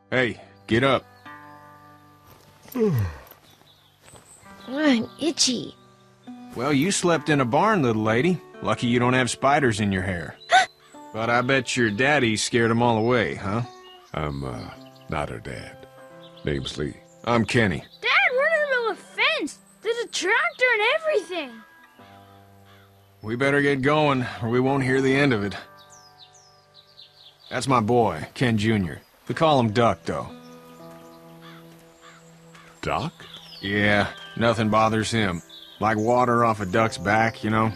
Hey, get up. I'm itchy. Well, you slept in a barn, little lady. Lucky you don't have spiders in your hair. But I bet your daddy scared them all away, huh? I'm, not her dad. Name's Lee. I'm Kenny. Dad, we're in the middle of a fence. There's a tractor and everything. We better get going, or we won't hear the end of it. That's my boy, Ken Jr. We call him Duck, though. Doc? Yeah, nothing bothers him. Like water off a duck's back, you know?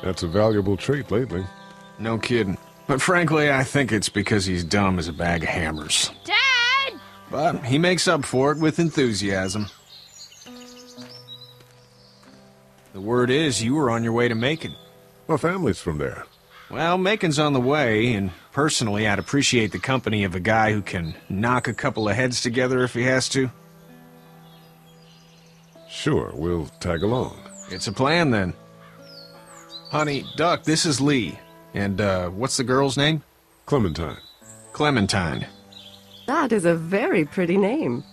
That's a valuable trait lately. No kidding. But frankly, I think it's because he's dumb as a bag of hammers. Dad! But he makes up for it with enthusiasm. The word is you were on your way to Macon. My family's from there. Well, Macon's on the way, and personally, I'd appreciate the company of a guy who can knock a couple of heads together if he has to. Sure, we'll tag along. It's a plan, then. Honey, Duck, this is Lee. And, what's the girl's name? Clementine. Clementine. That is a very pretty name.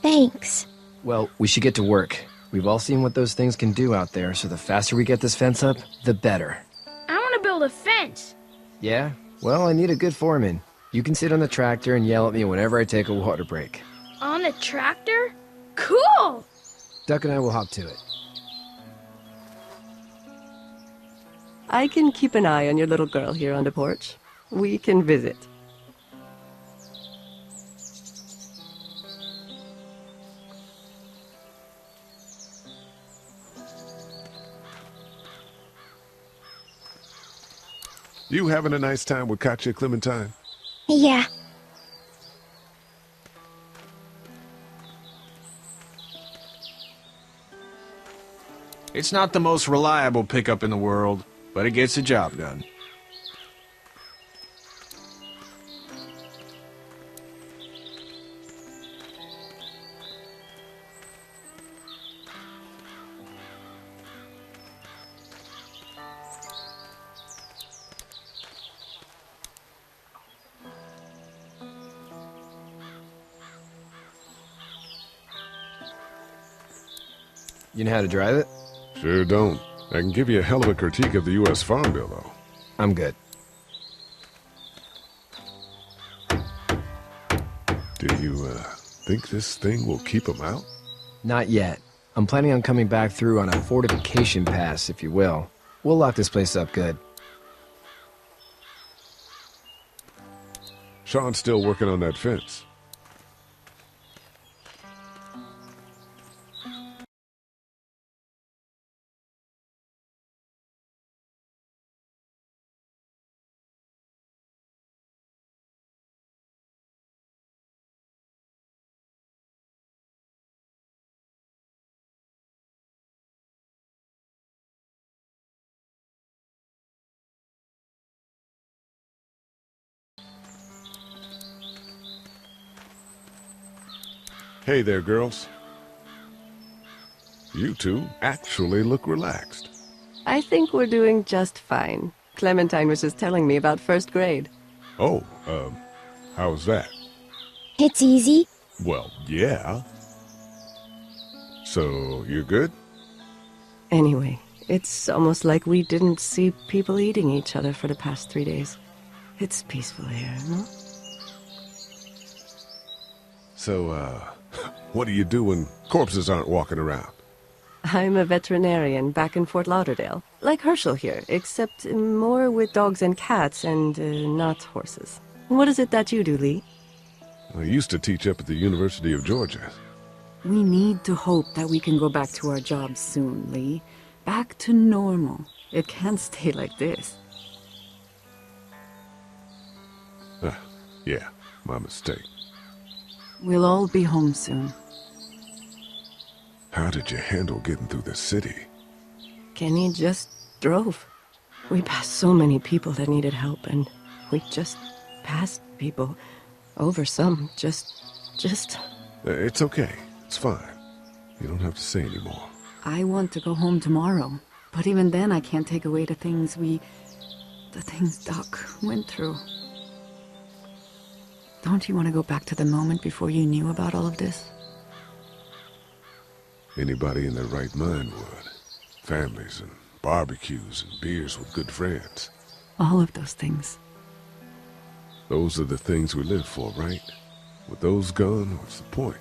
Thanks. Well, we should get to work. We've all seen what those things can do out there, so the faster we get this fence up, the better. I want to build a fence. Yeah? Well, I need a good foreman. You can sit on the tractor and yell at me whenever I take a water break. On the tractor? Cool! Duck and I will hop to it. I can keep an eye on your little girl here on the porch. We can visit. You having a nice time with Katya, Clementine? Yeah. It's not the most reliable pickup in the world, but it gets the job done. You know how to drive it? Sure don't. I can give you a hell of a critique of the U.S. Farm Bill, though. I'm good. Do you, think this thing will keep them out? Not yet. I'm planning on coming back through on a fortification pass, if you will. We'll lock this place up good. Sean's still working on that fence. Hey there, girls. You two actually look relaxed. I think we're doing just fine. Clementine was just telling me about first grade. Oh, how was that? It's easy. Well, yeah. So, you're good? Anyway, it's almost like we didn't see people eating each other for the past 3 days. It's peaceful here, no? So, what do you do when corpses aren't walking around? I'm a veterinarian back in Fort Lauderdale. Like Herschel here, except more with dogs and cats and not horses. What is it that you do, Lee? I used to teach up at the University of Georgia. We need to hope that we can go back to our jobs soon, Lee. Back to normal. It can't stay like this. Yeah, my mistake. We'll all be home soon. How did you handle getting through the city? Kenny just drove. We passed so many people that needed help, and we just passed people. Over some, just... It's okay. It's fine. You don't have to say anymore. I want to go home tomorrow. But even then, I can't take away the things Doc went through. Don't you want to go back to the moment before you knew about all of this? Anybody in their right mind would. Families and barbecues and beers with good friends. All of those things. Those are the things we live for, right? With those gone, what's the point?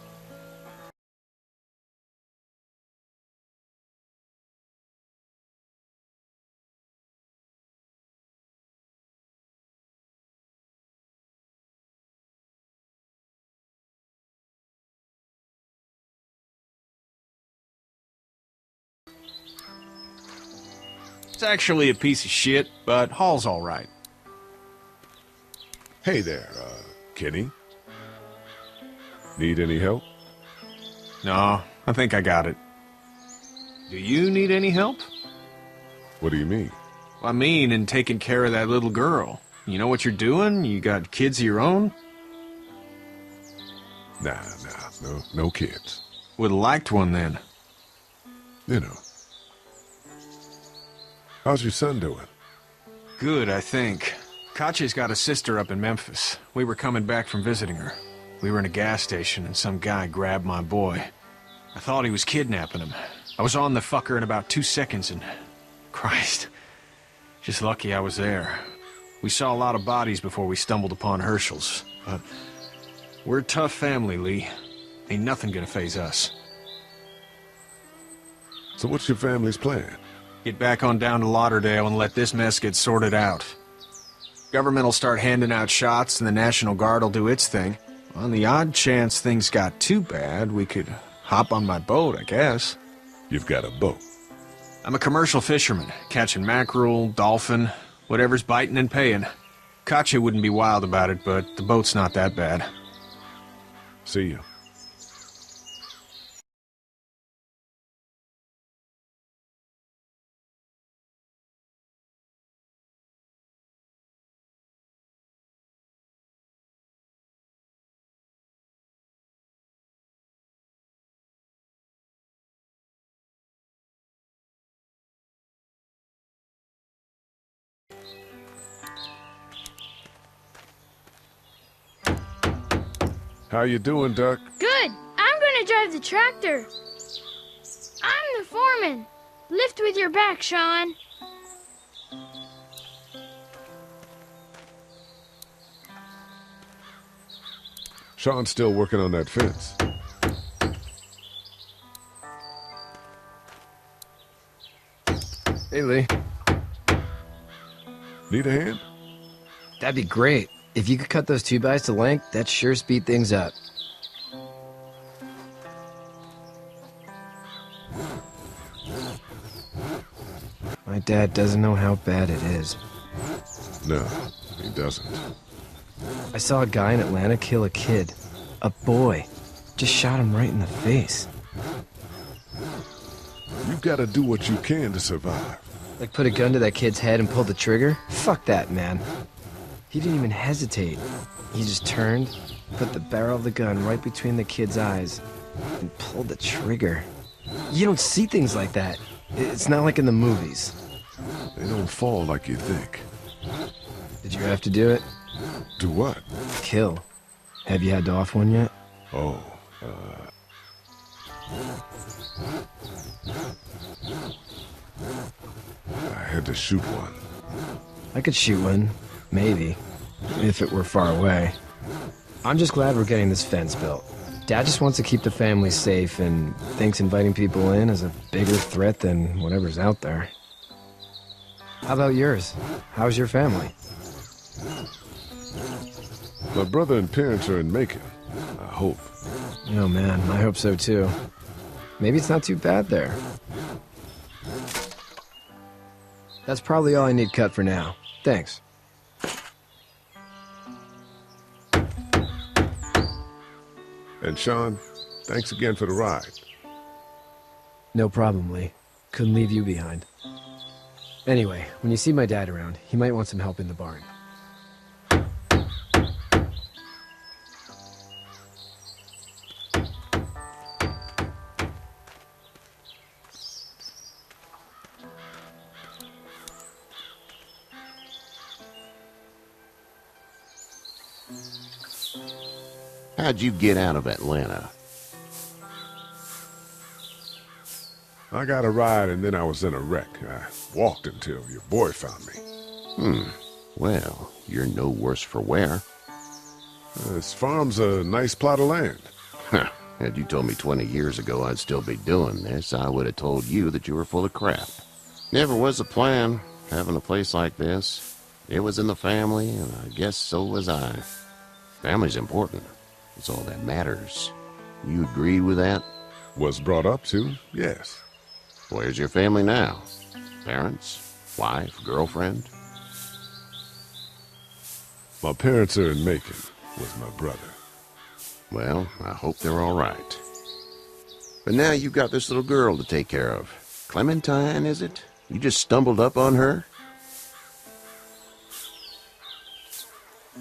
It's actually a piece of shit, but Hall's all right. Hey there, Kenny. Need any help? No, I think I got it. Do you need any help? What do you mean? I mean, in taking care of that little girl. You know what you're doing? You got kids of your own? Nah, no kids. Would've liked one then. You know. How's your son doing? Good, I think. Katya's got a sister up in Memphis. We were coming back from visiting her. We were in a gas station and some guy grabbed my boy. I thought he was kidnapping him. I was on the fucker in about 2 seconds and... Christ. Just lucky I was there. We saw a lot of bodies before we stumbled upon Herschel's. But we're a tough family, Lee. Ain't nothing gonna faze us. So what's your family's plan? Get back on down to Lauderdale and let this mess get sorted out. Government will start handing out shots and the National Guard will do its thing. On the odd chance things got too bad, we could hop on my boat, I guess. You've got a boat. I'm a commercial fisherman, catching mackerel, dolphin, whatever's biting and paying. Katya wouldn't be wild about it, but the boat's not that bad. See you. How you doing, Duck? Good. I'm gonna drive the tractor. I'm the foreman. Lift with your back, Sean. Sean's still working on that fence. Hey, Lee. Need a hand? That'd be great. If you could cut those 2x to length, that'd sure speed things up. My dad doesn't know how bad it is. No, he doesn't. I saw a guy in Atlanta kill a kid. A boy. Just shot him right in the face. You've got to do what you can to survive. Like put a gun to that kid's head and pull the trigger? Fuck that, man. He didn't even hesitate. He just turned, put the barrel of the gun right between the kid's eyes, and pulled the trigger. You don't see things like that. It's not like in the movies. They don't fall like you think. Did you have to do it? Do what? Kill. Have you had to off one yet? Oh, I had to shoot one. I could shoot one. Maybe. If it were far away. I'm just glad we're getting this fence built. Dad just wants to keep the family safe and thinks inviting people in is a bigger threat than whatever's out there. How about yours? How's your family? My brother and parents are in Macon. I hope. Oh man, I hope so too. Maybe it's not too bad there. That's probably all I need cut for now. Thanks. And Sean, thanks again for the ride. No problem, Lee. Couldn't leave you behind. Anyway, when you see my dad around, he might want some help in the barn. How'd you get out of Atlanta? I got a ride and then I was in a wreck. I walked until your boy found me. Well, you're no worse for wear. This farm's a nice plot of land. Huh. Had you told me 20 years ago I'd still be doing this, I would have told you that you were full of crap. Never was a plan, having a place like this. It was in the family, and I guess so was I. Family's important. It's all that matters. You agree with that? Was brought up to, yes. Where's your family now? Parents? Wife? Girlfriend? My parents are in Macon with my brother. Well, I hope they're all right. But now you've got this little girl to take care of. Clementine, is it? You just stumbled up on her?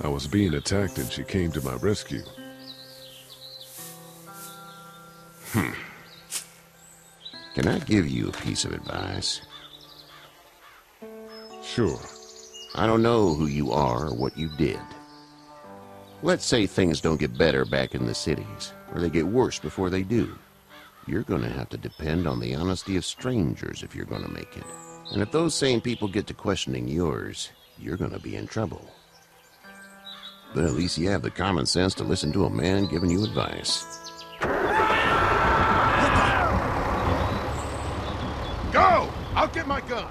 I was being attacked and she came to my rescue. Can I give you a piece of advice? Sure. I don't know who you are or what you did. Let's say things don't get better back in the cities, or they get worse before they do. You're going to have to depend on the honesty of strangers if you're going to make it. And if those same people get to questioning yours, you're going to be in trouble. But at least you have the common sense to listen to a man giving you advice. Go! I'll get my gun.